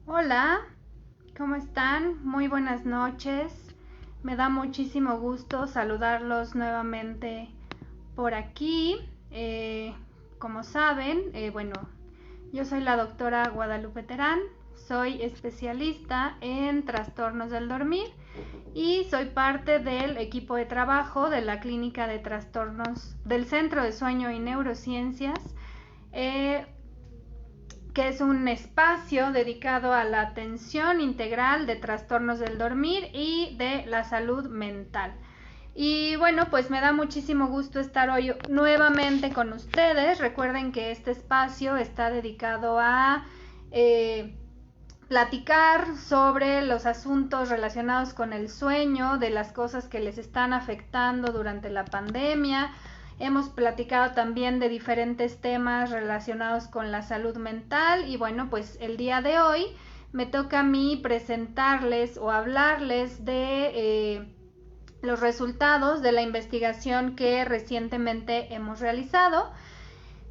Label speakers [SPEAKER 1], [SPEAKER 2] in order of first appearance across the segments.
[SPEAKER 1] Hola, ¿cómo están? Muy buenas noches. Me da muchísimo gusto saludarlos nuevamente por aquí. Como saben, yo soy la doctora Guadalupe Terán, soy especialista en trastornos del dormir y soy parte del equipo de trabajo de la Clínica de Trastornos del Centro de Sueño y Neurociencias. Eh, que es un espacio dedicado a la atención integral de trastornos del dormir y de la salud mental. Y bueno, pues me da muchísimo gusto estar hoy nuevamente con ustedes. Recuerden que este espacio está dedicado a platicar sobre los asuntos relacionados con el sueño, de las cosas que les están afectando durante la pandemia. Hemos platicado también de diferentes temas relacionados con la salud mental y bueno, pues el día de hoy me toca a mí presentarles o hablarles de los resultados de la investigación que recientemente hemos realizado.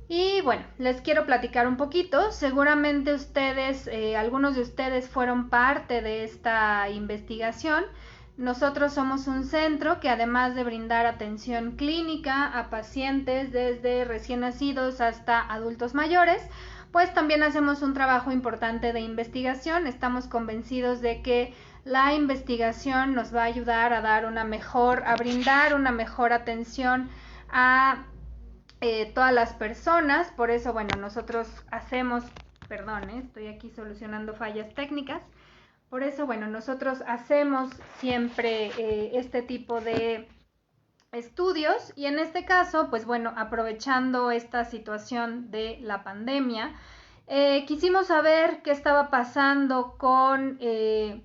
[SPEAKER 1] Y bueno, les quiero platicar un poquito. Seguramente ustedes, algunos de ustedes fueron parte de esta investigación. Nosotros somos un centro que además de brindar atención clínica a pacientes desde recién nacidos hasta adultos mayores, pues también hacemos un trabajo importante de investigación. Estamos convencidos de que la investigación nos va a ayudar a dar a brindar una mejor atención a todas las personas. Por eso, bueno, nosotros hacemos, perdón, estoy aquí solucionando fallas técnicas. Por eso, bueno, nosotros hacemos siempre este tipo de estudios y en este caso, pues bueno, aprovechando esta situación de la pandemia, quisimos saber qué estaba pasando con el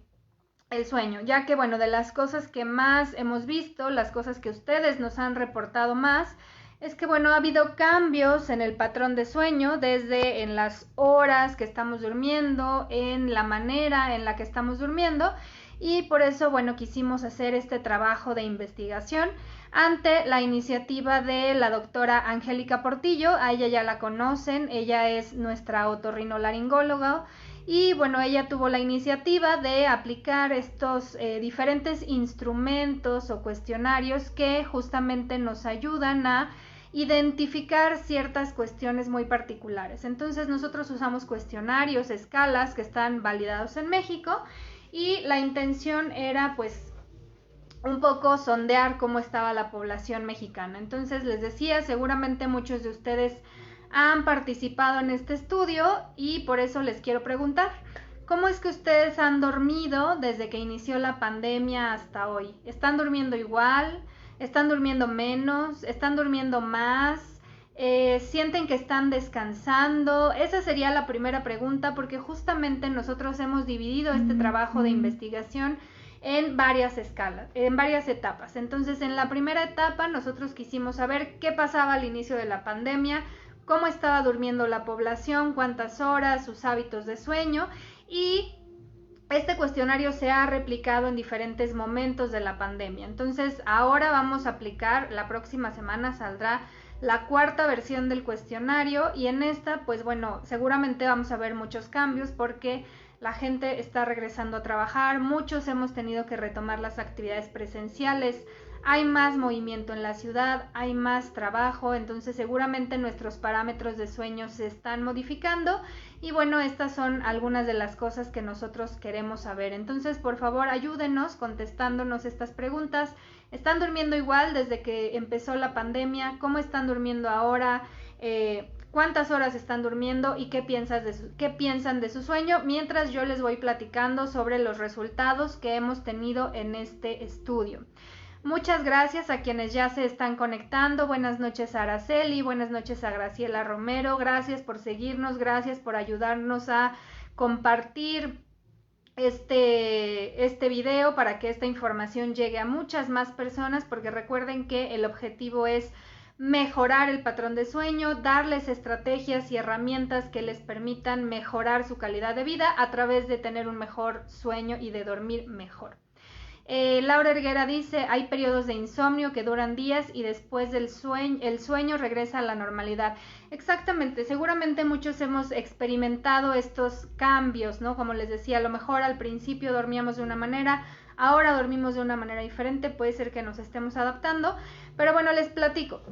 [SPEAKER 1] sueño, ya que bueno, de las cosas que más hemos visto, las cosas que ustedes nos han reportado más, es que bueno, ha habido cambios en el patrón de sueño, desde en las horas que estamos durmiendo, en la manera en la que estamos durmiendo, y por eso bueno, quisimos hacer este trabajo de investigación ante la iniciativa de la doctora Angélica Portillo. A ella ya la conocen, ella es nuestra otorrinolaringóloga y bueno, ella tuvo la iniciativa de aplicar estos diferentes instrumentos o cuestionarios que justamente nos ayudan a identificar ciertas cuestiones muy particulares. Entonces nosotros usamos cuestionarios, escalas que están validados en México y la intención era pues un poco sondear cómo estaba la población mexicana. Entonces les decía, seguramente muchos de ustedes han participado en este estudio y por eso les quiero preguntar, ¿cómo es que ustedes han dormido desde que inició la pandemia hasta hoy? ¿Están durmiendo igual? ¿Están durmiendo menos? ¿Están durmiendo más? ¿Sienten que están descansando? Esa sería la primera pregunta porque justamente nosotros hemos dividido este trabajo de investigación en varias escalas, en varias etapas. Entonces, en la primera etapa nosotros quisimos saber qué pasaba al inicio de la pandemia, cómo estaba durmiendo la población, cuántas horas, sus hábitos de sueño y este cuestionario se ha replicado en diferentes momentos de la pandemia. Entonces, ahora vamos a aplicar, la próxima semana saldrá la cuarta versión del cuestionario y en esta, pues bueno, seguramente vamos a ver muchos cambios porque la gente está regresando a trabajar, muchos hemos tenido que retomar las actividades presenciales, hay más movimiento en la ciudad, hay más trabajo, entonces seguramente nuestros parámetros de sueño se están modificando y bueno, estas son algunas de las cosas que nosotros queremos saber. Entonces, por favor, ayúdenos contestándonos estas preguntas. ¿Están durmiendo igual desde que empezó la pandemia? ¿Cómo están durmiendo ahora? ¿Cuántas horas están durmiendo y qué piensan de su sueño? Mientras yo les voy platicando sobre los resultados que hemos tenido en este estudio. Muchas gracias a quienes ya se están conectando. Buenas noches a Araceli, buenas noches a Graciela Romero. Gracias por seguirnos, gracias por ayudarnos a compartir este video para que esta información llegue a muchas más personas, porque recuerden que el objetivo es mejorar el patrón de sueño, darles estrategias y herramientas que les permitan mejorar su calidad de vida a través de tener un mejor sueño y de dormir mejor. Laura Erguera dice, hay periodos de insomnio que duran días y después del sueño, el sueño regresa a la normalidad. Exactamente, seguramente muchos hemos experimentado estos cambios, ¿no? Como les decía, a lo mejor al principio dormíamos de una manera, ahora dormimos de una manera diferente, puede ser que nos estemos adaptando, pero bueno, les platico.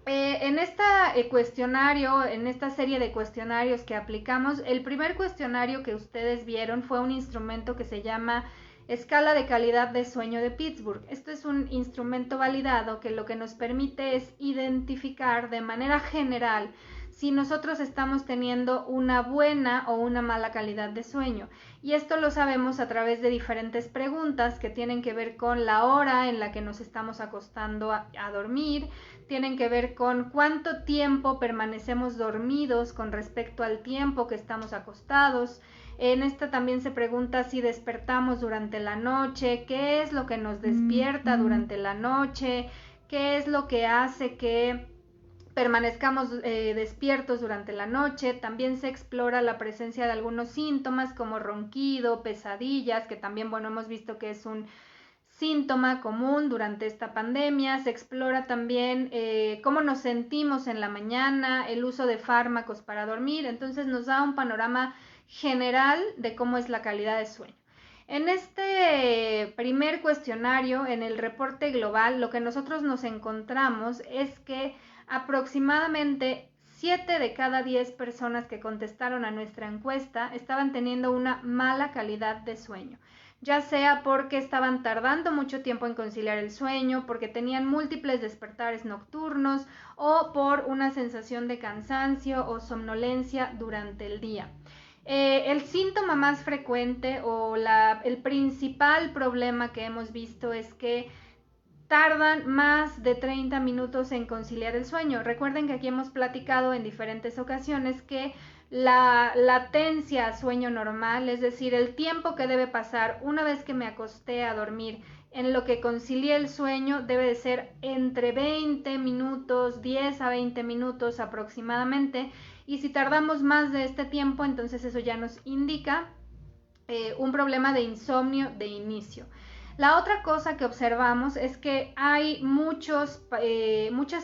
[SPEAKER 1] En este cuestionario, en esta serie de cuestionarios que aplicamos, el primer cuestionario que ustedes vieron fue un instrumento que se llama Escala de Calidad de Sueño de Pittsburgh. Esto es un instrumento validado que lo que nos permite es identificar de manera general si nosotros estamos teniendo una buena o una mala calidad de sueño. Y esto lo sabemos a través de diferentes preguntas que tienen que ver con la hora en la que nos estamos acostando a dormir, tienen que ver con cuánto tiempo permanecemos dormidos con respecto al tiempo que estamos acostados. En esta también se pregunta si despertamos durante la noche, qué es lo que nos despierta durante la noche, qué es lo que hace que permanezcamos despiertos durante la noche. También se explora la presencia de algunos síntomas como ronquido, pesadillas, que también, bueno, hemos visto que es un síntoma común durante esta pandemia. Se explora también cómo nos sentimos en la mañana, el uso de fármacos para dormir. Entonces nos da un panorama general de cómo es la calidad de sueño. En este primer cuestionario, en el reporte global, lo que nosotros nos encontramos es que aproximadamente 7 de cada 10 personas que contestaron a nuestra encuesta estaban teniendo una mala calidad de sueño, ya sea porque estaban tardando mucho tiempo en conciliar el sueño, porque tenían múltiples despertares nocturnos o por una sensación de cansancio o somnolencia durante el día. El síntoma más frecuente o el principal problema que hemos visto es que tardan más de 30 minutos en conciliar el sueño. Recuerden que aquí hemos platicado en diferentes ocasiones que la latencia a sueño normal, es decir, el tiempo que debe pasar una vez que me acosté a dormir en lo que concilié el sueño, debe de ser entre 20 minutos, 10 a 20 minutos aproximadamente, y si tardamos más de este tiempo, entonces eso ya nos indica un problema de insomnio de inicio. La otra cosa que observamos es que hay muchas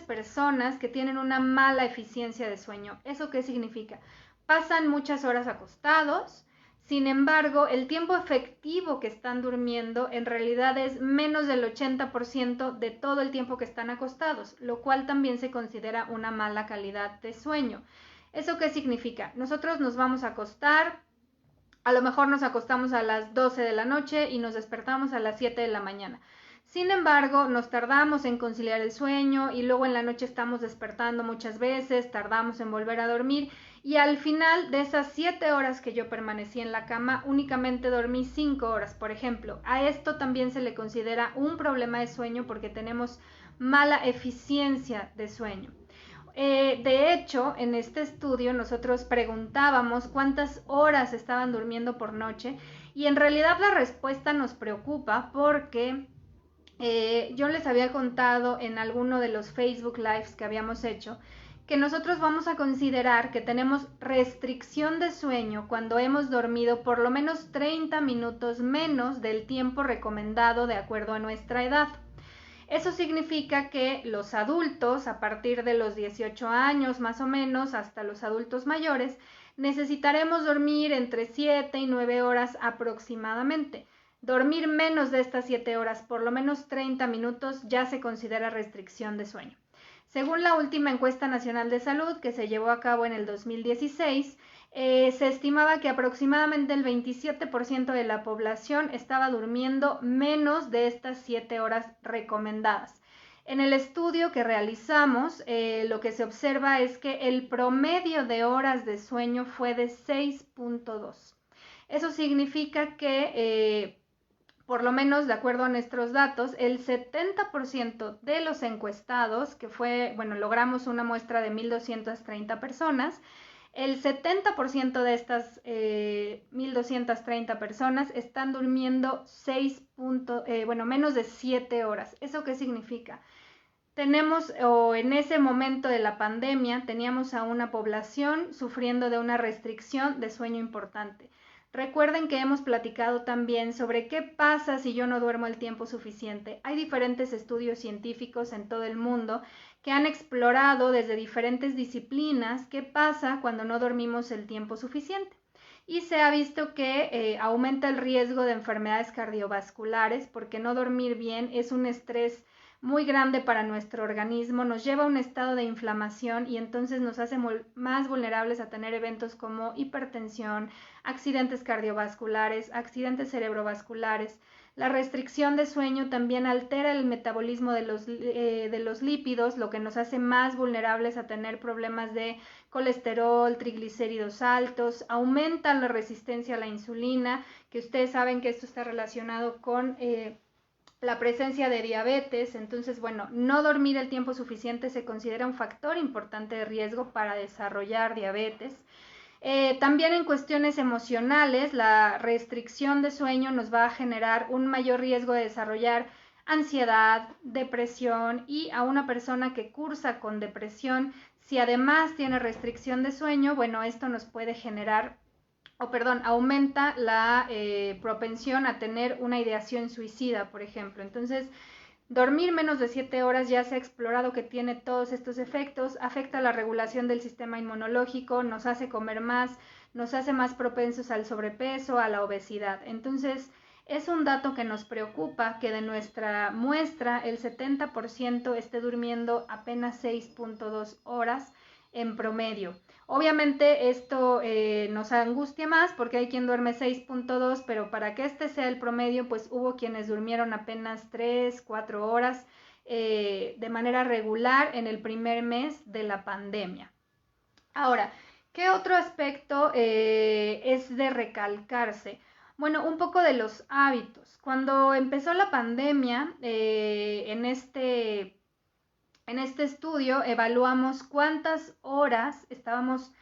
[SPEAKER 1] personas que tienen una mala eficiencia de sueño. ¿Eso qué significa? Pasan muchas horas acostados, sin embargo, el tiempo efectivo que están durmiendo en realidad es menos del 80% de todo el tiempo que están acostados, lo cual también se considera una mala calidad de sueño. ¿Eso qué significa? Nosotros nos vamos a acostar, a lo mejor nos acostamos a las 12 de la noche y nos despertamos a las 7 de la mañana. Sin embargo, nos tardamos en conciliar el sueño y luego en la noche estamos despertando muchas veces, tardamos en volver a dormir y al final de esas 7 horas que yo permanecí en la cama, únicamente dormí 5 horas, por ejemplo. A esto también se le considera un problema de sueño porque tenemos mala eficiencia de sueño. De hecho, en este estudio nosotros preguntábamos cuántas horas estaban durmiendo por noche y en realidad la respuesta nos preocupa porque yo les había contado en alguno de los Facebook Lives que habíamos hecho que nosotros vamos a considerar que tenemos restricción de sueño cuando hemos dormido por lo menos 30 minutos menos del tiempo recomendado de acuerdo a nuestra edad. Eso significa que los adultos, a partir de los 18 años más o menos, hasta los adultos mayores, necesitaremos dormir entre 7 y 9 horas aproximadamente. Dormir menos de estas 7 horas, por lo menos 30 minutos, ya se considera restricción de sueño. Según la última encuesta nacional de salud que se llevó a cabo en el 2016, se estimaba que aproximadamente el 27% de la población estaba durmiendo menos de estas 7 horas recomendadas. En el estudio que realizamos, lo que se observa es que el promedio de horas de sueño fue de 6.2. Eso significa que por lo menos de acuerdo a nuestros datos, el 70% de los encuestados, que fue, bueno, logramos una muestra de 1,230 personas, el 70% de estas 1,230 personas están durmiendo menos de 7 horas. ¿Eso qué significa? Tenemos, o en ese momento de la pandemia, teníamos a una población sufriendo de una restricción de sueño importante. Recuerden que hemos platicado también sobre qué pasa si yo no duermo el tiempo suficiente. Hay diferentes estudios científicos en todo el mundo que han explorado desde diferentes disciplinas qué pasa cuando no dormimos el tiempo suficiente. Y se ha visto que aumenta el riesgo de enfermedades cardiovasculares porque no dormir bien es un estrés muy grande para nuestro organismo, nos lleva a un estado de inflamación y entonces nos hace más vulnerables a tener eventos como hipertensión, accidentes cardiovasculares, accidentes cerebrovasculares. La restricción de sueño también altera el metabolismo de los lípidos, lo que nos hace más vulnerables a tener problemas de colesterol, triglicéridos altos, aumenta la resistencia a la insulina, que ustedes saben que esto está relacionado con la presencia de diabetes. Entonces, bueno, no dormir el tiempo suficiente se considera un factor importante de riesgo para desarrollar diabetes. También en cuestiones emocionales, la restricción de sueño nos va a generar un mayor riesgo de desarrollar ansiedad, depresión, y a una persona que cursa con depresión, si además tiene restricción de sueño, bueno, esto nos puede generar aumenta la propensión a tener una ideación suicida, por ejemplo. Entonces, dormir menos de 7 horas ya se ha explorado que tiene todos estos efectos, afecta la regulación del sistema inmunológico, nos hace comer más, nos hace más propensos al sobrepeso, a la obesidad. Entonces, es un dato que nos preocupa que de nuestra muestra el 70% esté durmiendo apenas 6.2 horas en promedio. Obviamente esto nos angustia más porque hay quien duerme 6.2, pero para que este sea el promedio, pues hubo quienes durmieron apenas 3, 4 horas de manera regular en el primer mes de la pandemia. Ahora, ¿qué otro aspecto es de recalcarse? Bueno, un poco de los hábitos. Cuando empezó la pandemia, en este estudio evaluamos cuántas horas estábamos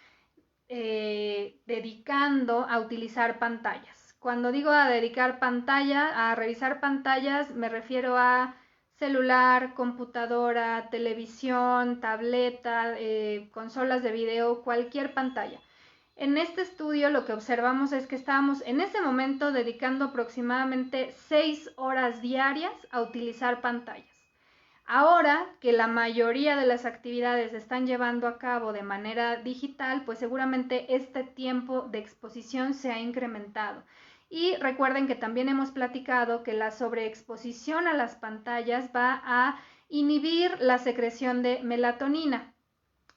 [SPEAKER 1] dedicando a utilizar pantallas. Cuando digo a dedicar pantalla, a revisar pantallas, me refiero a celular, computadora, televisión, tableta, consolas de video, cualquier pantalla. En este estudio lo que observamos es que estábamos en ese momento dedicando aproximadamente 6 horas diarias a utilizar pantallas. Ahora que la mayoría de las actividades se están llevando a cabo de manera digital, pues seguramente este tiempo de exposición se ha incrementado. Y recuerden que también hemos platicado que la sobreexposición a las pantallas va a inhibir la secreción de melatonina.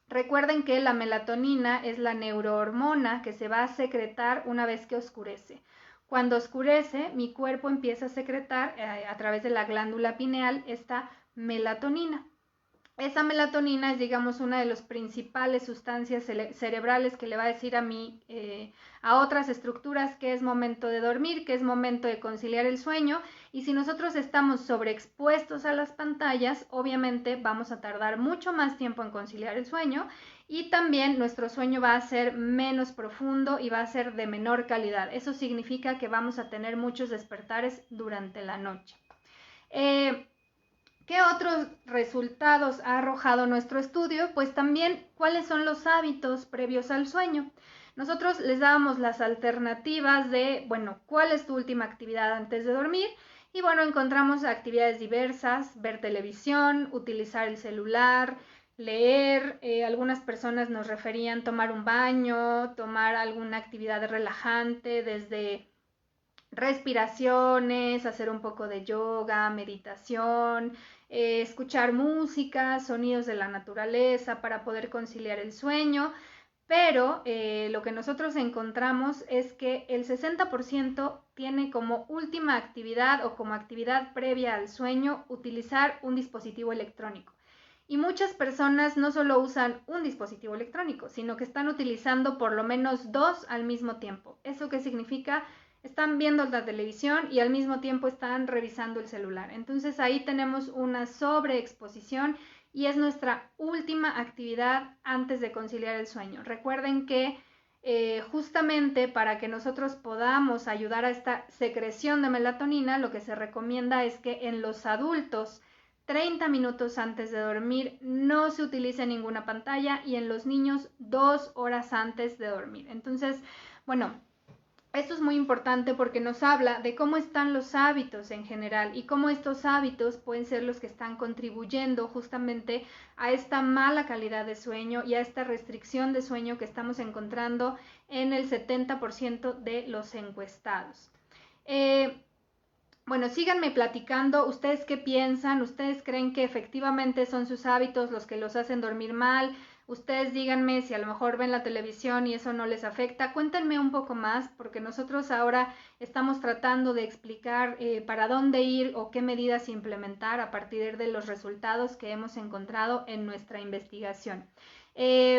[SPEAKER 1] Recuerden que la melatonina es la neurohormona que se va a secretar una vez que oscurece. Cuando oscurece, mi cuerpo empieza a secretar a través de la glándula pineal esta melatonina. Esa melatonina es, digamos, una de las principales sustancias cerebrales que le va a decir a otras estructuras que es momento de dormir, que es momento de conciliar el sueño. Y si nosotros estamos sobreexpuestos a las pantallas, obviamente vamos a tardar mucho más tiempo en conciliar el sueño, y también nuestro sueño va a ser menos profundo y va a ser de menor calidad. Eso significa que vamos a tener muchos despertares durante la noche. ¿Qué otros resultados ha arrojado nuestro estudio? Pues también cuáles son los hábitos previos al sueño. Nosotros les dábamos las alternativas de, bueno, ¿cuál es tu última actividad antes de dormir? Y bueno, encontramos actividades diversas: ver televisión, utilizar el celular, leer. Algunas personas nos referían tomar un baño, tomar alguna actividad relajante, desde respiraciones, hacer un poco de yoga, meditación, escuchar música, sonidos de la naturaleza para poder conciliar el sueño. Pero lo que nosotros encontramos es que el 60% tiene como última actividad o como actividad previa al sueño utilizar un dispositivo electrónico. Y muchas personas no solo usan un dispositivo electrónico, sino que están utilizando por lo menos 2 al mismo tiempo. ¿Eso qué significa? Están viendo la televisión y al mismo tiempo están revisando el celular. Entonces ahí tenemos una sobreexposición y es nuestra última actividad antes de conciliar el sueño. Recuerden que justamente para que nosotros podamos ayudar a esta secreción de melatonina, lo que se recomienda es que en los adultos 30 minutos antes de dormir no se utilice ninguna pantalla, y en los niños 2 horas antes de dormir. Entonces, bueno, Esto es muy importante porque nos habla de cómo están los hábitos en general y cómo estos hábitos pueden ser los que están contribuyendo justamente a esta mala calidad de sueño y a esta restricción de sueño que estamos encontrando en el 70% de los encuestados. Bueno, síganme platicando, ¿ustedes qué piensan? ¿Ustedes creen que efectivamente son sus hábitos los que los hacen dormir mal? Ustedes díganme si a lo mejor ven la televisión y eso no les afecta. Cuéntenme un poco más, porque nosotros ahora estamos tratando de explicar para dónde ir o qué medidas implementar a partir de los resultados que hemos encontrado en nuestra investigación.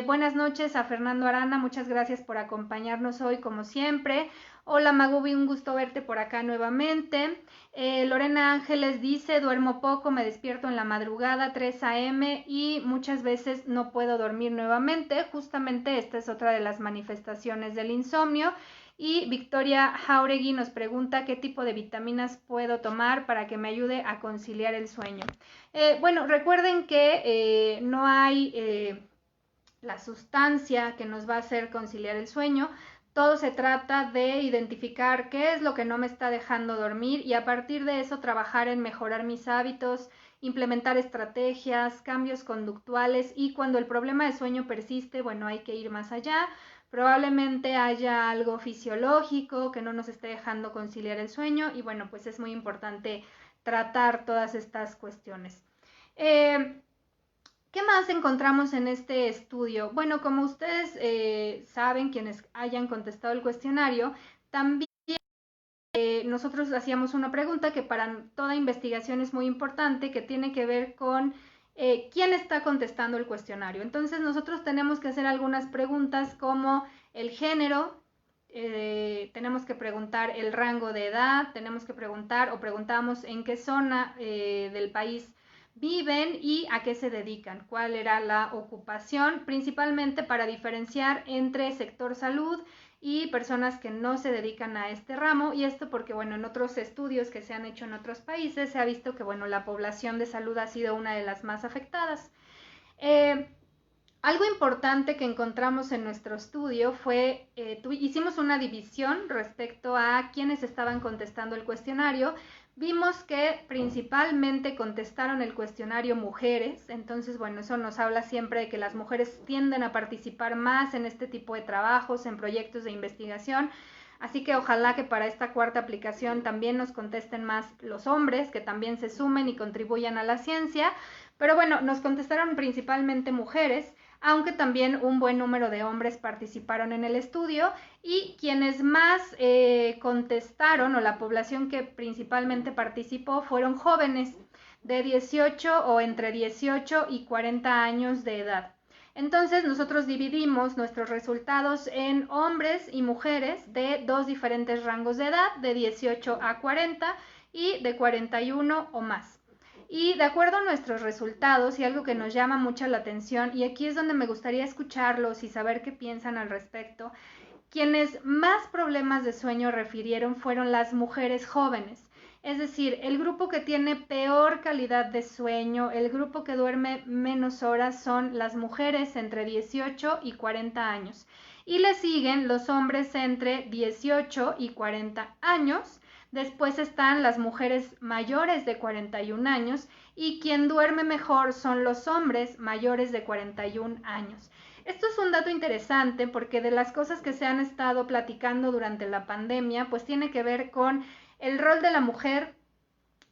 [SPEAKER 1] Buenas noches a Fernando Arana, muchas gracias por acompañarnos hoy como siempre. Hola Magubi, un gusto verte por acá nuevamente. Lorena Ángeles dice, duermo poco, me despierto en la madrugada, 3 a.m. y muchas veces no puedo dormir nuevamente. Justamente esta es otra de las manifestaciones del insomnio. Y Victoria Jauregui nos pregunta qué tipo de vitaminas puedo tomar para que me ayude a conciliar el sueño. Bueno, recuerden que no hay la sustancia que nos va a hacer conciliar el sueño. Todo se trata de identificar qué es lo que no me está dejando dormir y a partir de eso trabajar en mejorar mis hábitos, implementar estrategias, cambios conductuales y cuando el problema de sueño persiste, bueno, hay que ir más allá. Probablemente haya algo fisiológico que no nos esté dejando conciliar el sueño y bueno, pues es muy importante tratar todas estas cuestiones. ¿Qué más encontramos en este estudio? Bueno, como ustedes saben, quienes hayan contestado el cuestionario, también nosotros hacíamos una pregunta que para toda investigación es muy importante, que tiene que ver con quién está contestando el cuestionario. Entonces nosotros tenemos que hacer algunas preguntas como el género, tenemos que preguntar el rango de edad, tenemos que preguntar o preguntamos en qué zona del país viven y a qué se dedican, cuál era la ocupación, principalmente para diferenciar entre sector salud y personas que no se dedican a este ramo, y esto porque, bueno, en otros estudios que se han hecho en otros países se ha visto que, bueno, la población de salud ha sido una de las más afectadas. Algo importante que encontramos en nuestro estudio fue, hicimos una división respecto a quienes estaban contestando el cuestionario. Vimos que principalmente contestaron el cuestionario mujeres, entonces bueno, eso nos habla siempre de que las mujeres tienden a participar más en este tipo de trabajos, en proyectos de investigación, así que ojalá que para esta cuarta aplicación también nos contesten más los hombres, que también se sumen y contribuyan a la ciencia, pero bueno, nos contestaron principalmente mujeres, aunque también un buen número de hombres participaron en el estudio y quienes más contestaron o la población que principalmente participó fueron jóvenes de 18 o entre 18 y 40 años de edad. Entonces nosotros dividimos nuestros resultados en hombres y mujeres de dos diferentes rangos de edad, de 18 a 40 y de 41 o más. Y de acuerdo a nuestros resultados y algo que nos llama mucho la atención, y aquí es donde me gustaría escucharlos y saber qué piensan al respecto, quienes más problemas de sueño refirieron fueron las mujeres jóvenes. Es decir, el grupo que tiene peor calidad de sueño, el grupo que duerme menos horas son las mujeres entre 18 y 40 años. Y le siguen los hombres entre 18 y 40 años. Después están las mujeres mayores de 41 años y quien duerme mejor son los hombres mayores de 41 años. Esto es un dato interesante porque de las cosas que se han estado platicando durante la pandemia, pues tiene que ver con el rol de la mujer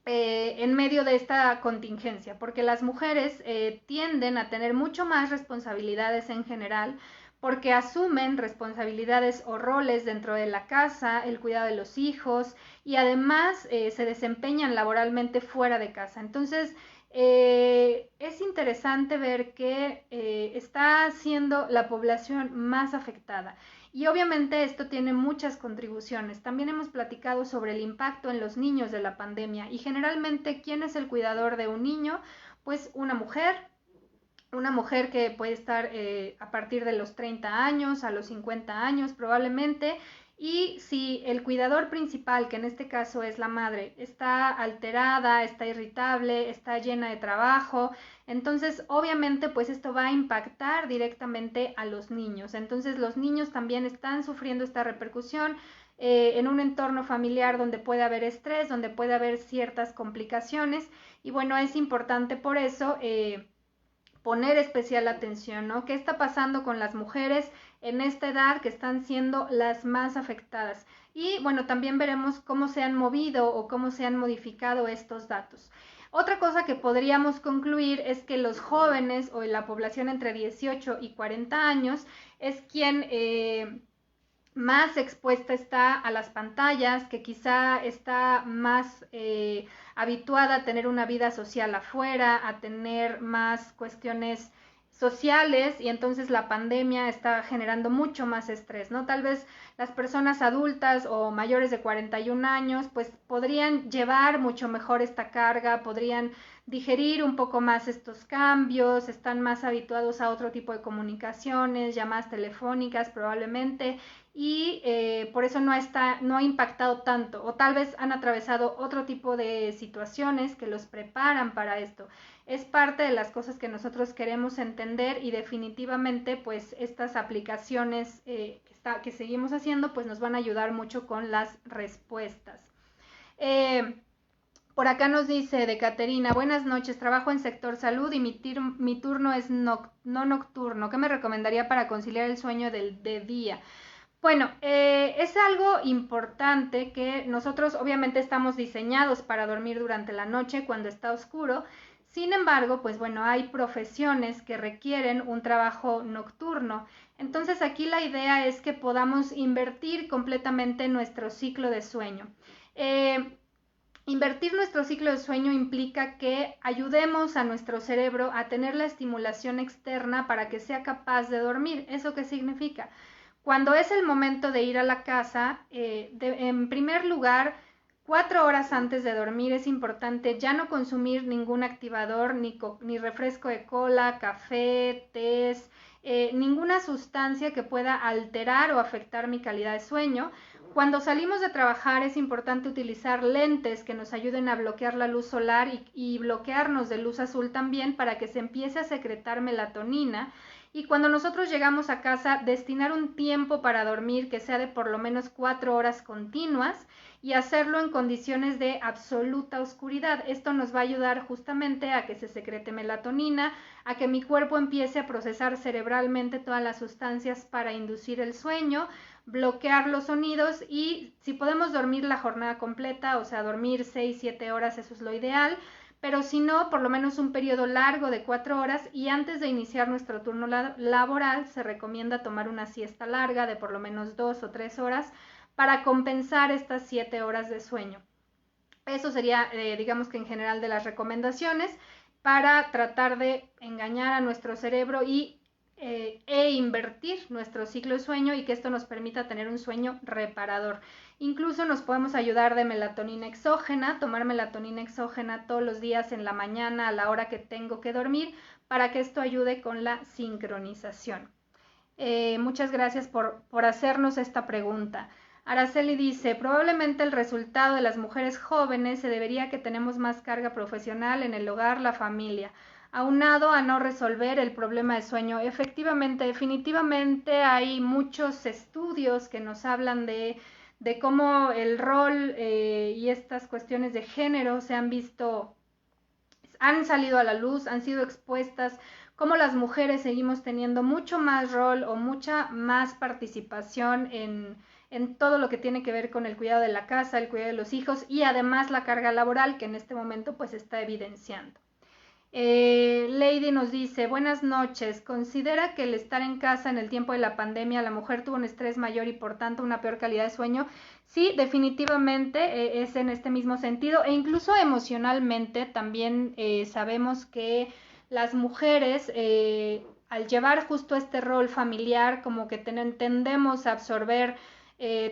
[SPEAKER 1] en medio de esta contingencia, porque las mujeres tienden a tener mucho más responsabilidades en general, porque asumen responsabilidades o roles dentro de la casa, el cuidado de los hijos y además se desempeñan laboralmente fuera de casa. Entonces, es interesante ver que está siendo la población más afectada. Y obviamente esto tiene muchas contribuciones. También hemos platicado sobre el impacto en los niños de la pandemia y generalmente, ¿quién es el cuidador de un niño? Pues una mujer que puede estar a partir de los 30 años, a los 50 años probablemente, Y si el cuidador principal, que en este caso es la madre, está alterada, está irritable, está llena de trabajo, entonces obviamente pues esto va a impactar directamente a los niños. Entonces los niños también están sufriendo esta repercusión en un entorno familiar donde puede haber estrés, donde puede haber ciertas complicaciones, y bueno, es importante por eso poner especial atención, ¿no? ¿Qué está pasando con las mujeres en esta edad que están siendo las más afectadas? Y bueno, también veremos cómo se han movido o cómo se han modificado estos datos. Otra cosa que podríamos concluir es que los jóvenes o la población entre 18 y 40 años es quien más expuesta está a las pantallas, que quizá está más habituada a tener una vida social afuera, a tener más cuestiones sociales, y entonces la pandemia está generando mucho más estrés, ¿no? Tal vez las personas adultas o mayores de 41 años pues podrían llevar mucho mejor esta carga, podrían digerir un poco más estos cambios, están más habituados a otro tipo de comunicaciones, llamadas telefónicas probablemente, y por eso no ha impactado tanto, o tal vez han atravesado otro tipo de situaciones que los preparan para esto. Es parte de las cosas que nosotros queremos entender, y definitivamente pues estas aplicaciones que seguimos haciendo pues nos van a ayudar mucho con las respuestas. Por acá nos dice de Caterina: buenas noches, trabajo en sector salud y mi turno es no nocturno. ¿Qué me recomendaría para conciliar el sueño de día? Bueno, es algo importante que nosotros obviamente estamos diseñados para dormir durante la noche cuando está oscuro. Sin embargo, pues bueno, hay profesiones que requieren un trabajo nocturno. Entonces aquí la idea es que podamos invertir completamente nuestro ciclo de sueño. Invertir nuestro ciclo de sueño implica que ayudemos a nuestro cerebro a tener la estimulación externa para que sea capaz de dormir. ¿Eso qué significa? Cuando es el momento de ir a la casa, en primer lugar, 4 horas antes de dormir es importante ya no consumir ningún activador, ni refresco de cola, café, tés, ninguna sustancia que pueda alterar o afectar mi calidad de sueño. Cuando salimos de trabajar es importante utilizar lentes que nos ayuden a bloquear la luz solar y bloquearnos de luz azul también, para que se empiece a secretar melatonina. Y cuando nosotros llegamos a casa, destinar un tiempo para dormir que sea de por lo menos 4 horas continuas, y hacerlo en condiciones de absoluta oscuridad. Esto nos va a ayudar justamente a que se secrete melatonina, a que mi cuerpo empiece a procesar cerebralmente todas las sustancias para inducir el sueño, bloquear los sonidos, y si podemos dormir la jornada completa, o sea, dormir 6-7 horas, eso es lo ideal. Pero si no, por lo menos un periodo largo de 4 horas, y antes de iniciar nuestro turno laboral se recomienda tomar una siesta larga de por lo menos 2 o 3 horas para compensar estas 7 horas de sueño. Eso sería, digamos que en general, de las recomendaciones para tratar de engañar a nuestro cerebro e invertir nuestro ciclo de sueño, y que esto nos permita tener un sueño reparador. Incluso nos podemos ayudar de melatonina exógena, tomar melatonina exógena todos los días en la mañana a la hora que tengo que dormir, para que esto ayude con la sincronización. Muchas gracias por hacernos esta pregunta. Araceli dice: probablemente el resultado de las mujeres jóvenes se debería a que tenemos más carga profesional en el hogar, la familia, aunado a no resolver el problema de sueño. Efectivamente, definitivamente hay muchos estudios que nos hablan de cómo el rol y estas cuestiones de género se han visto, han salido a la luz, han sido expuestas, cómo las mujeres seguimos teniendo mucho más rol o mucha más participación en todo lo que tiene que ver con el cuidado de la casa, el cuidado de los hijos, y además la carga laboral que en este momento pues está evidenciando. Lady nos dice: buenas noches, ¿considera que el estar en casa en el tiempo de la pandemia la mujer tuvo un estrés mayor y por tanto una peor calidad de sueño? Sí, definitivamente es en este mismo sentido, e incluso emocionalmente también sabemos que las mujeres al llevar justo este rol familiar como que tendemos a absorber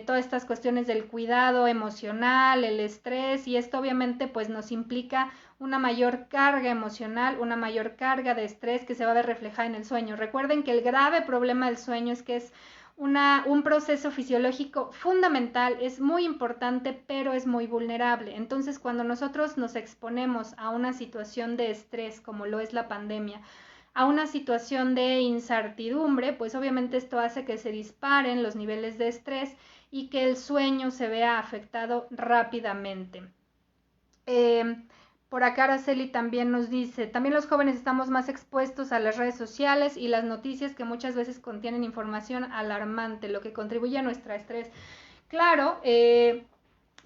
[SPEAKER 1] todas estas cuestiones del cuidado emocional, el estrés, y esto obviamente pues nos implica una mayor carga emocional, una mayor carga de estrés que se va a ver reflejada en el sueño. Recuerden que el grave problema del sueño es que es un proceso fisiológico fundamental, es muy importante, pero es muy vulnerable. Entonces, cuando nosotros nos exponemos a una situación de estrés, como lo es la pandemia, a una situación de incertidumbre, pues obviamente esto hace que se disparen los niveles de estrés y que el sueño se vea afectado rápidamente. Por acá Araceli también nos dice, también los jóvenes estamos más expuestos a las redes sociales y las noticias que muchas veces contienen información alarmante, lo que contribuye a nuestro estrés. Claro,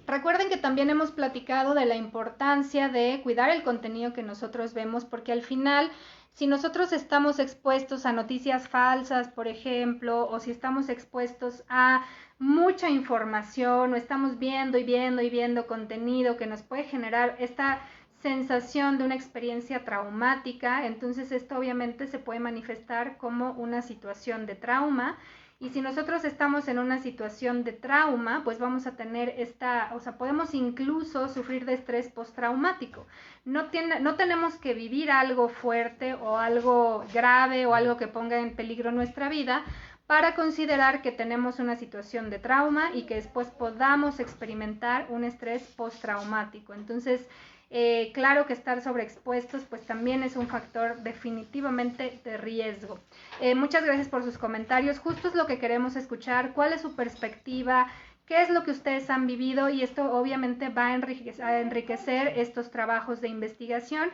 [SPEAKER 1] recuerden que también hemos platicado de la importancia de cuidar el contenido que nosotros vemos, porque al final, si nosotros estamos expuestos a noticias falsas, por ejemplo, o si estamos expuestos a mucha información, o estamos viendo y viendo y viendo contenido que nos puede generar esta sensación de una experiencia traumática, entonces esto obviamente se puede manifestar como una situación de trauma. Y si nosotros estamos en una situación de trauma, pues vamos a tener podemos incluso sufrir de estrés postraumático. No tenemos que vivir algo fuerte o algo grave o algo que ponga en peligro nuestra vida para considerar que tenemos una situación de trauma y que después podamos experimentar un estrés postraumático. Entonces, claro que estar sobreexpuestos pues también es un factor definitivamente de riesgo. Muchas gracias por sus comentarios, justo es lo que queremos escuchar, cuál es su perspectiva, qué es lo que ustedes han vivido, y esto obviamente va a enriquecer estos trabajos de investigación.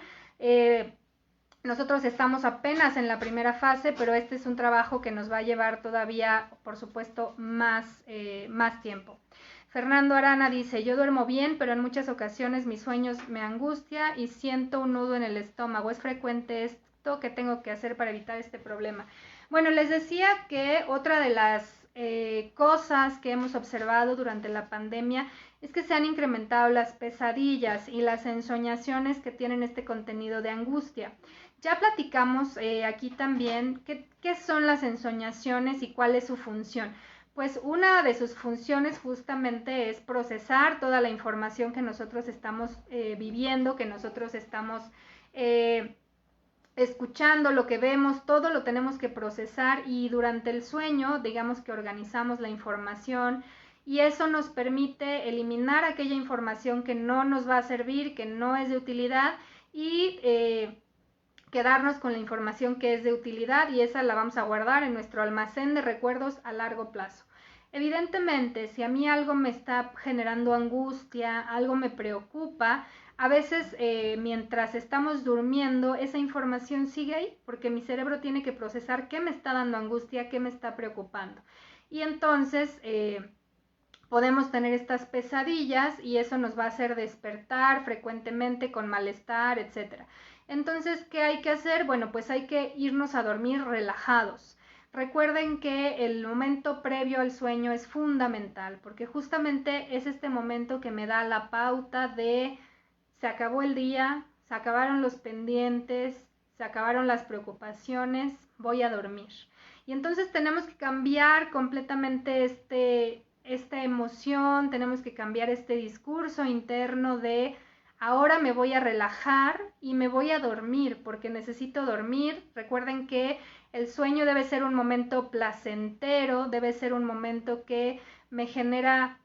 [SPEAKER 1] Nosotros estamos apenas en la primera fase, pero este es un trabajo que nos va a llevar todavía, por supuesto, más tiempo. Fernando Arana dice, yo duermo bien, pero en muchas ocasiones mis sueños me angustia y siento un nudo en el estómago. ¿Es frecuente esto? ¿Qué tengo que hacer para evitar este problema? Bueno, les decía que otra de las cosas que hemos observado durante la pandemia es que se han incrementado las pesadillas y las ensoñaciones que tienen este contenido de angustia. Ya platicamos aquí también qué son las ensoñaciones y cuál es su función. Pues una de sus funciones justamente es procesar toda la información que nosotros estamos viviendo, que nosotros estamos escuchando, lo que vemos, todo lo tenemos que procesar, y durante el sueño, digamos que organizamos la información y eso nos permite eliminar aquella información que no nos va a servir, que no es de utilidad, y quedarnos con la información que es de utilidad, y esa la vamos a guardar en nuestro almacén de recuerdos a largo plazo. Evidentemente, si a mí algo me está generando angustia, algo me preocupa, a veces mientras estamos durmiendo esa información sigue ahí, porque mi cerebro tiene que procesar qué me está dando angustia, qué me está preocupando. Y entonces podemos tener estas pesadillas y eso nos va a hacer despertar frecuentemente con malestar, etc. Entonces, ¿qué hay que hacer? Bueno, pues hay que irnos a dormir relajados. Recuerden que el momento previo al sueño es fundamental, porque justamente es este momento que me da la pauta de se acabó el día, se acabaron los pendientes, se acabaron las preocupaciones, voy a dormir. Y entonces tenemos que cambiar completamente esta emoción, tenemos que cambiar este discurso interno de ahora me voy a relajar y me voy a dormir porque necesito dormir. Recuerden que el sueño debe ser un momento placentero, debe ser un momento que me genera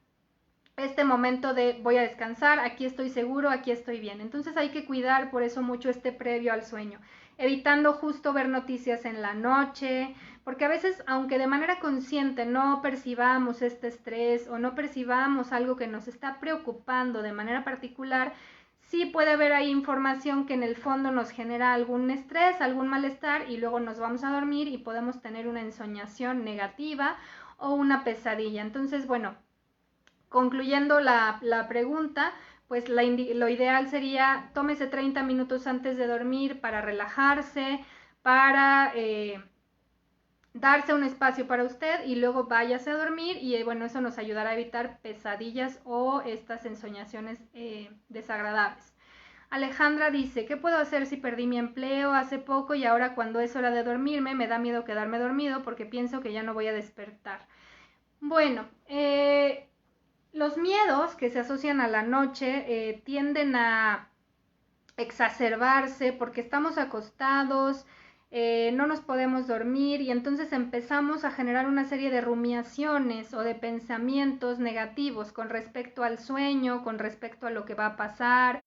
[SPEAKER 1] este momento de voy a descansar, aquí estoy seguro, aquí estoy bien. Entonces hay que cuidar por eso mucho este previo al sueño, evitando justo ver noticias en la noche, porque a veces, aunque de manera consciente no percibamos este estrés o no percibamos algo que nos está preocupando de manera particular, sí puede haber ahí información que en el fondo nos genera algún estrés, algún malestar, y luego nos vamos a dormir y podemos tener una ensoñación negativa o una pesadilla. Entonces, bueno, concluyendo la pregunta, pues lo ideal sería tómese 30 minutos antes de dormir para relajarse, para darse un espacio para usted y luego váyase a dormir, y bueno, eso nos ayudará a evitar pesadillas o estas ensoñaciones desagradables. Alejandra dice, ¿qué puedo hacer si perdí mi empleo hace poco y ahora cuando es hora de dormirme me da miedo quedarme dormido porque pienso que ya no voy a despertar? Bueno, los miedos que se asocian a la noche tienden a exacerbarse porque estamos acostados, no nos podemos dormir y entonces empezamos a generar una serie de rumiaciones o de pensamientos negativos con respecto al sueño, con respecto a lo que va a pasar,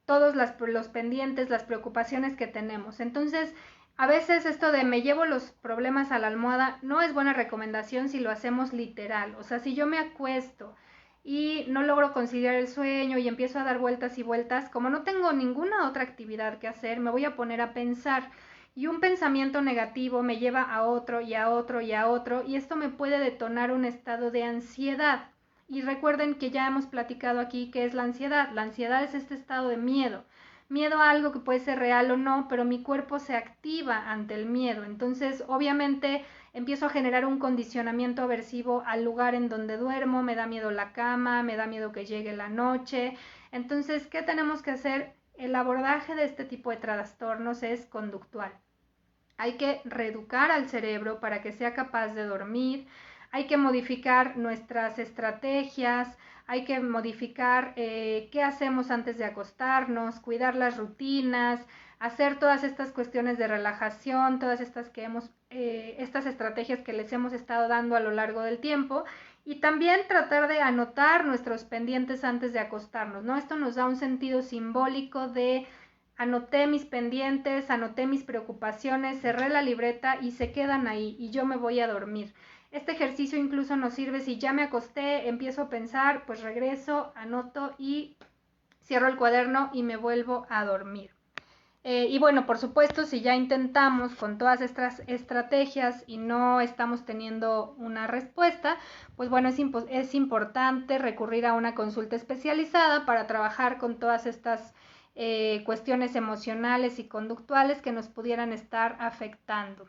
[SPEAKER 1] todos los pendientes, las preocupaciones que tenemos. Entonces, a veces esto de me llevo los problemas a la almohada no es buena recomendación si lo hacemos literal. O sea, si yo me acuesto y no logro conciliar el sueño y empiezo a dar vueltas y vueltas, como no tengo ninguna otra actividad que hacer, me voy a poner a pensar. Y un pensamiento negativo me lleva a otro y a otro y a otro, y esto me puede detonar un estado de ansiedad. Y recuerden que ya hemos platicado aquí qué es la ansiedad. La ansiedad es este estado de miedo. Miedo a algo que puede ser real o no, pero mi cuerpo se activa ante el miedo. Entonces, obviamente, empiezo a generar un condicionamiento aversivo al lugar en donde duermo, me da miedo la cama, me da miedo que llegue la noche. Entonces, ¿qué tenemos que hacer? El abordaje de este tipo de trastornos es conductual. Hay que reeducar al cerebro para que sea capaz de dormir, hay que modificar nuestras estrategias, hay que modificar qué hacemos antes de acostarnos, cuidar las rutinas, hacer todas estas cuestiones de relajación, todas estas estas estrategias que les hemos estado dando a lo largo del tiempo, y también tratar de anotar nuestros pendientes antes de acostarnos, ¿no? Esto nos da un sentido simbólico de anoté mis pendientes, anoté mis preocupaciones, cerré la libreta y se quedan ahí y yo me voy a dormir. Este ejercicio incluso nos sirve si ya me acosté, empiezo a pensar, pues regreso, anoto y cierro el cuaderno y me vuelvo a dormir. Y bueno, por supuesto, si ya intentamos con todas estas estrategias y no estamos teniendo una respuesta, pues bueno, es importante recurrir a una consulta especializada para trabajar con todas estas cuestiones emocionales y conductuales que nos pudieran estar afectando.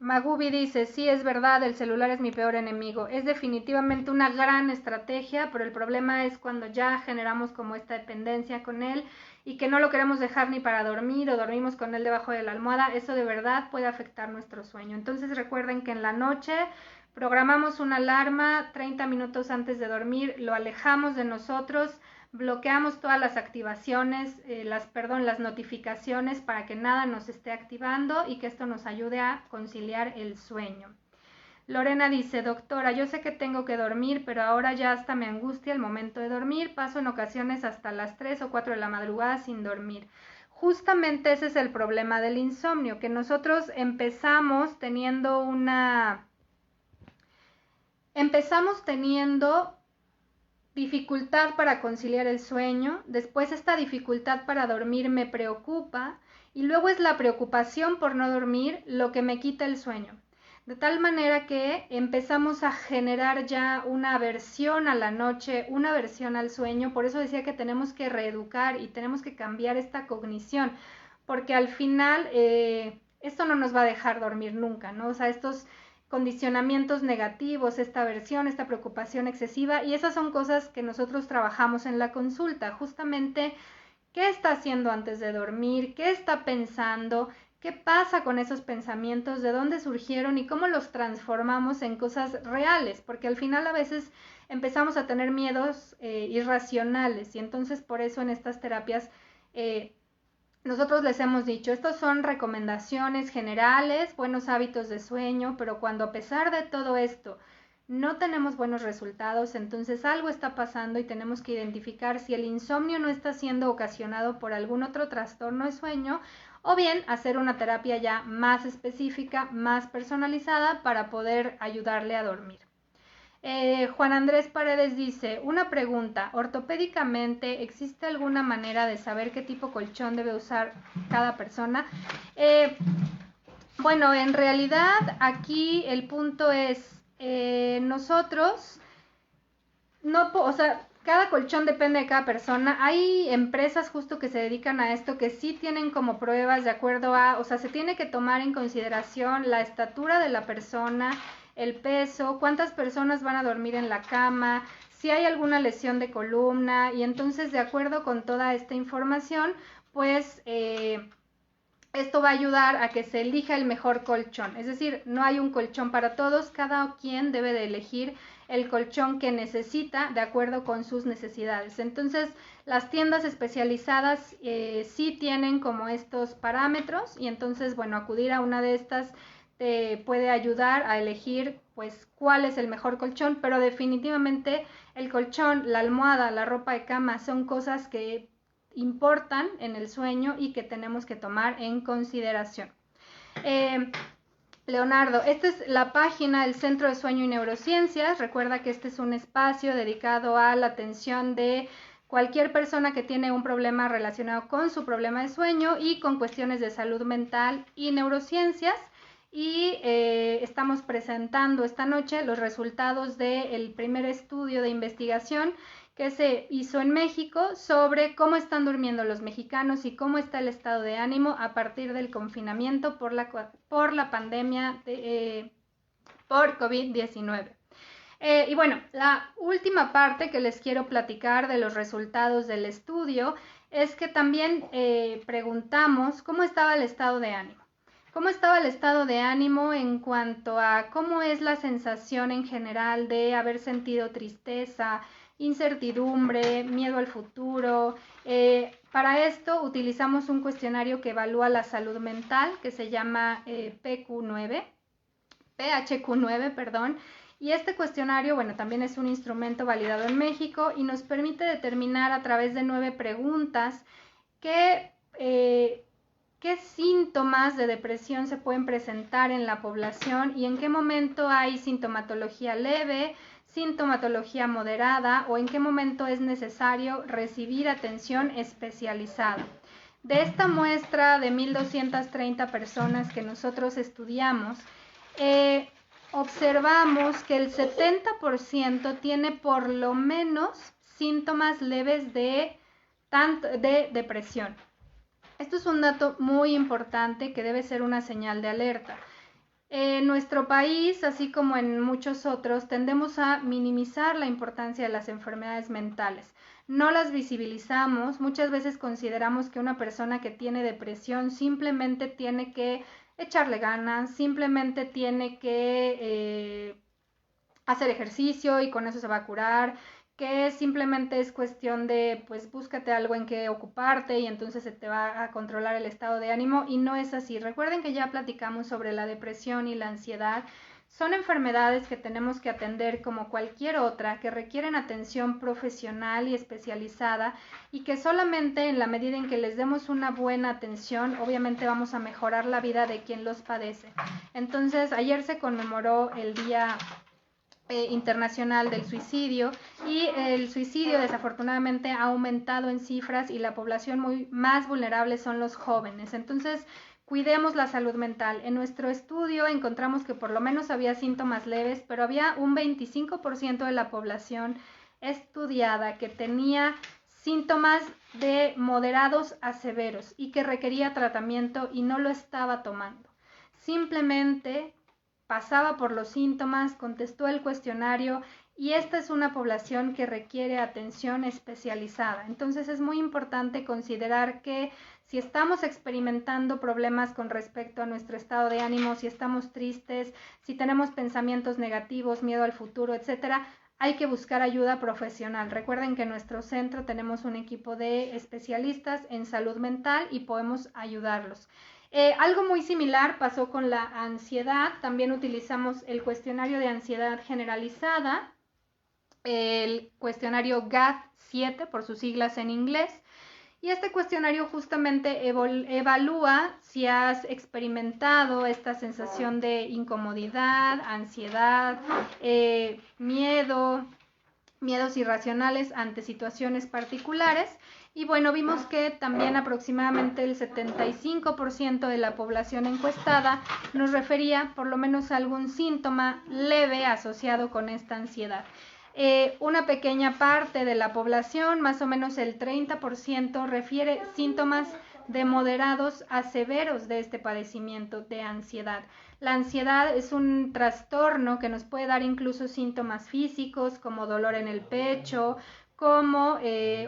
[SPEAKER 1] Magubi dice, sí, es verdad, el celular es mi peor enemigo. Es definitivamente una gran estrategia, pero el problema es cuando ya generamos como esta dependencia con él y que no lo queremos dejar ni para dormir o dormimos con él debajo de la almohada. Eso de verdad puede afectar nuestro sueño. Entonces recuerden que en la noche programamos una alarma 30 minutos antes de dormir, lo alejamos de nosotros, bloqueamos todas las activaciones, las notificaciones para que nada nos esté activando y que esto nos ayude a conciliar el sueño. Lorena dice, doctora, yo sé que tengo que dormir, pero ahora ya hasta me angustia el momento de dormir, paso en ocasiones hasta las 3 o 4 de la madrugada sin dormir. Justamente ese es el problema del insomnio, que nosotros empezamos teniendo dificultad para conciliar el sueño, después esta dificultad para dormir me preocupa y luego es la preocupación por no dormir lo que me quita el sueño. De tal manera que empezamos a generar ya una aversión a la noche, una aversión al sueño. Por eso decía que tenemos que reeducar y tenemos que cambiar esta cognición, porque al final esto no nos va a dejar dormir nunca, ¿no? O sea, estos condicionamientos negativos, esta aversión, esta preocupación excesiva, y esas son cosas que nosotros trabajamos en la consulta, justamente qué está haciendo antes de dormir, qué está pensando, qué pasa con esos pensamientos, de dónde surgieron y cómo los transformamos en cosas reales, porque al final a veces empezamos a tener miedos irracionales y entonces por eso en estas terapias nosotros les hemos dicho, estos son recomendaciones generales, buenos hábitos de sueño, pero cuando a pesar de todo esto no tenemos buenos resultados, entonces algo está pasando y tenemos que identificar si el insomnio no está siendo ocasionado por algún otro trastorno de sueño o bien hacer una terapia ya más específica, más personalizada para poder ayudarle a dormir. Juan Andrés Paredes dice, una pregunta, ¿ortopédicamente existe alguna manera de saber qué tipo de colchón debe usar cada persona? Bueno, en realidad aquí el punto es, nosotros, cada colchón depende de cada persona. Hay empresas justo que se dedican a esto que sí tienen como pruebas de acuerdo a, se tiene que tomar en consideración la estatura de la persona, el peso, cuántas personas van a dormir en la cama, si hay alguna lesión de columna y entonces de acuerdo con toda esta información, pues Esto va a ayudar a que se elija el mejor colchón, es decir, no hay un colchón para todos, cada quien debe de elegir el colchón que necesita de acuerdo con sus necesidades. Entonces, las tiendas especializadas sí tienen como estos parámetros y entonces, bueno, acudir a una de estas te puede ayudar a elegir pues cuál es el mejor colchón, pero definitivamente el colchón, la almohada, la ropa de cama son cosas que importan en el sueño y que tenemos que tomar en consideración. Leonardo, esta es la página del Centro de Sueño y Neurociencias. Recuerda que este es un espacio dedicado a la atención de cualquier persona que tiene un problema relacionado con su problema de sueño y con cuestiones de salud mental y neurociencias. Y estamos presentando esta noche los resultados del primer estudio de investigación que se hizo en México sobre cómo están durmiendo los mexicanos y cómo está el estado de ánimo a partir del confinamiento por la pandemia por COVID-19. Y bueno, la última parte que les quiero platicar de los resultados del estudio es que también preguntamos cómo estaba el estado de ánimo. ¿Cómo estaba el estado de ánimo en cuanto a cómo es la sensación en general de haber sentido tristeza, incertidumbre, miedo al futuro? Para esto utilizamos un cuestionario que evalúa la salud mental que se llama PHQ-9, perdón. Y este cuestionario, bueno, también es un instrumento validado en México y nos permite determinar a través de 9 preguntas qué síntomas de depresión se pueden presentar en la población y en qué momento hay sintomatología leve, sintomatología moderada o en qué momento es necesario recibir atención especializada. De esta muestra de 1,230 personas que nosotros estudiamos, observamos que el 70% tiene por lo menos síntomas leves de depresión. Esto es un dato muy importante que debe ser una señal de alerta. En nuestro país, así como en muchos otros, tendemos a minimizar la importancia de las enfermedades mentales. No las visibilizamos, muchas veces consideramos que una persona que tiene depresión simplemente tiene que echarle ganas, simplemente tiene que hacer ejercicio y con eso se va a curar, que simplemente es cuestión de, pues, búscate algo en que ocuparte y entonces se te va a controlar el estado de ánimo, y no es así. Recuerden que ya platicamos sobre la depresión y la ansiedad. Son enfermedades que tenemos que atender como cualquier otra, que requieren atención profesional y especializada y que solamente en la medida en que les demos una buena atención, obviamente vamos a mejorar la vida de quien los padece. Entonces, ayer se conmemoró el Día Internacional del Suicidio y el suicidio desafortunadamente ha aumentado en cifras y la población más vulnerable son los jóvenes. Entonces, cuidemos la salud mental. En nuestro estudio encontramos que por lo menos había síntomas leves, pero había un 25% de la población estudiada que tenía síntomas de moderados a severos y que requería tratamiento y no lo estaba tomando. Simplemente pasaba por los síntomas, contestó el cuestionario y esta es una población que requiere atención especializada. Entonces es muy importante considerar que si estamos experimentando problemas con respecto a nuestro estado de ánimo, si estamos tristes, si tenemos pensamientos negativos, miedo al futuro, etcétera, hay que buscar ayuda profesional. Recuerden que en nuestro centro tenemos un equipo de especialistas en salud mental y podemos ayudarlos. Algo muy similar pasó con la ansiedad. También utilizamos el cuestionario de ansiedad generalizada, el cuestionario GAD-7 por sus siglas en inglés. Y este cuestionario justamente evalúa si has experimentado esta sensación de incomodidad, ansiedad, miedos irracionales ante situaciones particulares. Y bueno, vimos que también aproximadamente el 75% de la población encuestada nos refería por lo menos a algún síntoma leve asociado con esta ansiedad. Una pequeña parte de la población, más o menos el 30%, refiere síntomas de moderados a severos de este padecimiento de ansiedad. La ansiedad es un trastorno que nos puede dar incluso síntomas físicos como dolor en el pecho, como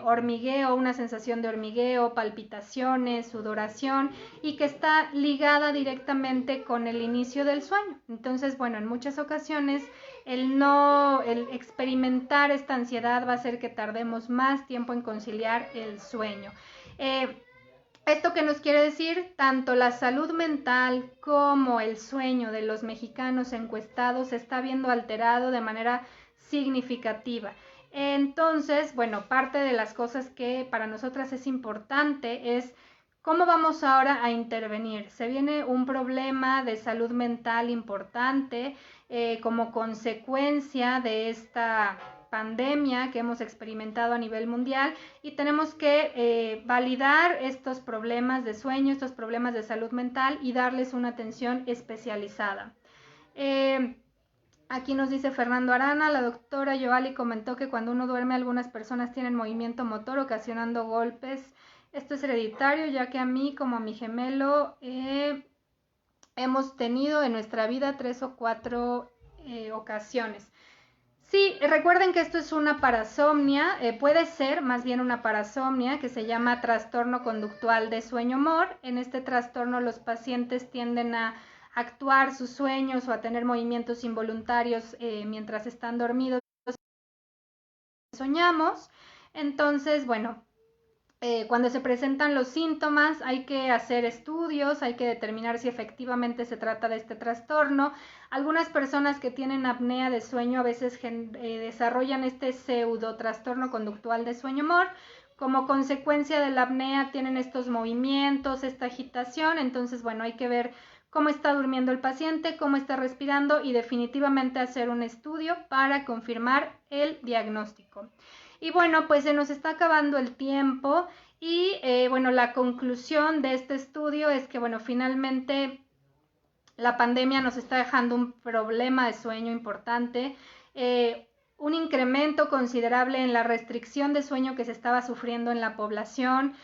[SPEAKER 1] hormigueo, una sensación de hormigueo, palpitaciones, sudoración, y que está ligada directamente con el inicio del sueño. Entonces, bueno, en muchas ocasiones el experimentar esta ansiedad va a hacer que tardemos más tiempo en conciliar el sueño. ¿Esto qué nos quiere decir? Tanto la salud mental como el sueño de los mexicanos encuestados se está viendo alterado de manera significativa. Entonces, bueno, parte de las cosas que para nosotras es importante es cómo vamos ahora a intervenir. Se viene un problema de salud mental importante como consecuencia de esta pandemia que hemos experimentado a nivel mundial, y tenemos que validar estos problemas de sueño, estos problemas de salud mental, y darles una atención especializada. Aquí nos dice Fernando Arana, la doctora Yoali comentó que cuando uno duerme algunas personas tienen movimiento motor ocasionando golpes. Esto es hereditario, ya que a mí como a mi gemelo hemos tenido en nuestra vida 3 o 4 ocasiones. Sí, recuerden que esto es una parasomnia, puede ser más bien una parasomnia que se llama trastorno conductual de sueño-humor. En este trastorno los pacientes tienden a actuar sus sueños o a tener movimientos involuntarios mientras están dormidos. Soñamos, entonces, bueno, cuando se presentan los síntomas hay que hacer estudios, hay que determinar si efectivamente se trata de este trastorno. Algunas personas que tienen apnea de sueño a veces desarrollan este pseudo trastorno conductual de sueño-humor. Como consecuencia de la apnea tienen estos movimientos, esta agitación. Entonces, bueno, hay que ver cómo está durmiendo el paciente, cómo está respirando y definitivamente hacer un estudio para confirmar el diagnóstico. Y bueno, pues se nos está acabando el tiempo y bueno, la conclusión de este estudio es que bueno, finalmente la pandemia nos está dejando un problema de sueño importante, un incremento considerable en la restricción de sueño que se estaba sufriendo en la población,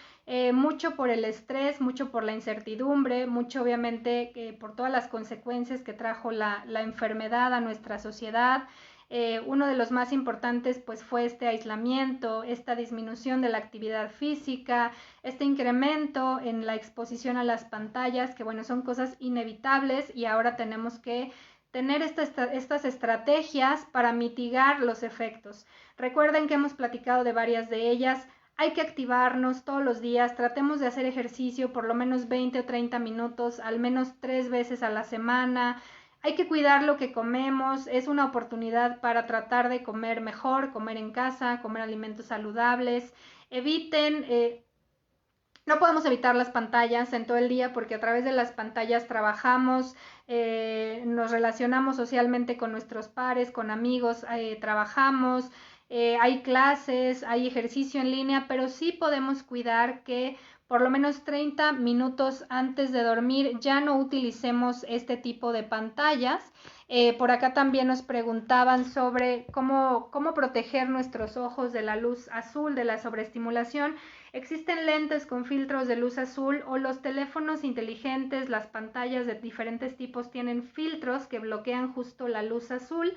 [SPEAKER 1] mucho por el estrés, mucho por la incertidumbre, mucho obviamente por todas las consecuencias que trajo la enfermedad a nuestra sociedad. Uno de los más importantes pues fue este aislamiento, esta disminución de la actividad física, este incremento en la exposición a las pantallas, que bueno, son cosas inevitables y ahora tenemos que tener estas estrategias para mitigar los efectos. Recuerden que hemos platicado de varias de ellas. Hay que activarnos todos los días, tratemos de hacer ejercicio por lo menos 20 o 30 minutos, al menos 3 veces a la semana. Hay que cuidar lo que comemos, es una oportunidad para tratar de comer mejor, comer en casa, comer alimentos saludables. Eviten, no podemos evitar las pantallas en todo el día porque a través de las pantallas trabajamos, nos relacionamos socialmente con nuestros pares, con amigos, trabajamos, hay clases, hay ejercicio en línea, pero sí podemos cuidar que por lo menos 30 minutos antes de dormir ya no utilicemos este tipo de pantallas. Por acá también nos preguntaban sobre cómo proteger nuestros ojos de la luz azul, de la sobreestimulación. Existen lentes con filtros de luz azul o los teléfonos inteligentes, las pantallas de diferentes tipos tienen filtros que bloquean justo la luz azul,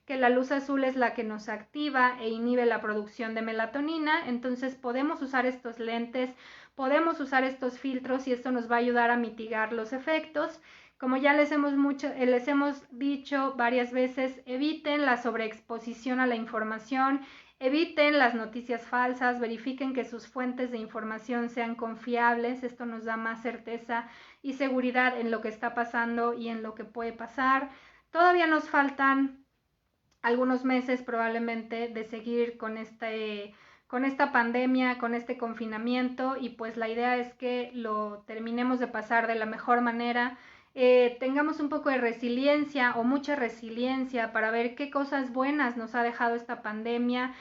[SPEAKER 1] que la luz azul es la que nos activa e inhibe la producción de melatonina. Entonces podemos usar estos lentes, podemos usar estos filtros y esto nos va a ayudar a mitigar los efectos. Como ya les hemos dicho varias veces, eviten la sobreexposición a la información, eviten las noticias falsas, verifiquen que sus fuentes de información sean confiables. Esto nos da más certeza y seguridad en lo que está pasando y en lo que puede pasar. Todavía nos faltan algunos meses probablemente de seguir con esta pandemia, con este confinamiento, y pues la idea es que lo terminemos de pasar de la mejor manera, tengamos un poco de resiliencia o mucha resiliencia para ver qué cosas buenas nos ha dejado esta pandemia,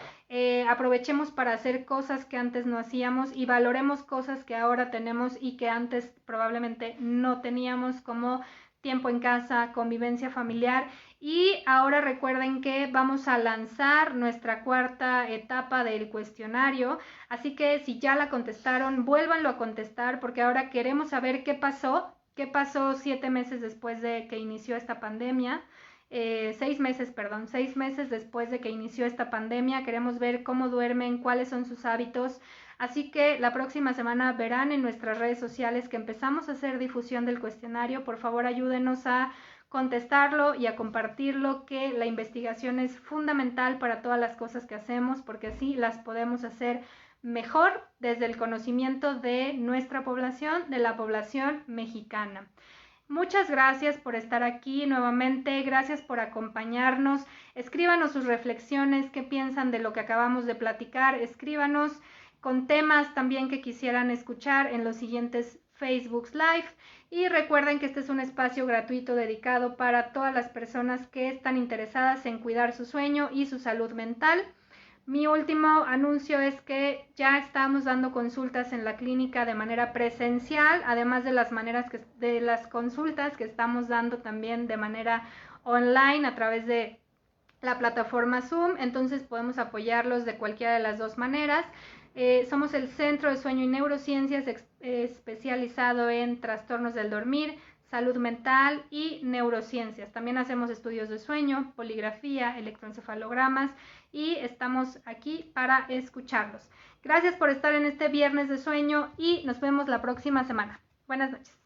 [SPEAKER 1] aprovechemos para hacer cosas que antes no hacíamos y valoremos cosas que ahora tenemos y que antes probablemente no teníamos, como tiempo en casa, convivencia familiar. Y ahora recuerden que vamos a lanzar nuestra cuarta etapa del cuestionario, así que si ya la contestaron, vuélvanlo a contestar porque ahora queremos saber qué pasó 7 meses después de que inició esta pandemia. 6 meses después de que inició esta pandemia. Queremos ver cómo duermen, cuáles son sus hábitos. Así que la próxima semana verán en nuestras redes sociales que empezamos a hacer difusión del cuestionario. Por favor, ayúdenos a contestarlo y a compartirlo, que la investigación es fundamental para todas las cosas que hacemos, porque así las podemos hacer mejor desde el conocimiento de nuestra población, de la población mexicana. Muchas gracias por estar aquí nuevamente, gracias por acompañarnos. Escríbanos sus reflexiones, qué piensan de lo que acabamos de platicar, escríbanos con temas también que quisieran escuchar en los siguientes Facebook Live. Y recuerden que este es un espacio gratuito dedicado para todas las personas que están interesadas en cuidar su sueño y su salud mental. Mi último anuncio es que ya estamos dando consultas en la clínica de manera presencial, además de las consultas que estamos dando también de manera online a través de la plataforma Zoom. Entonces podemos apoyarlos de cualquiera de las dos maneras. Somos el Centro de Sueño y Neurociencias especializado en trastornos del dormir, salud mental y neurociencias. También hacemos estudios de sueño, poligrafía, electroencefalogramas y estamos aquí para escucharlos. Gracias por estar en este viernes de sueño y nos vemos la próxima semana. Buenas noches.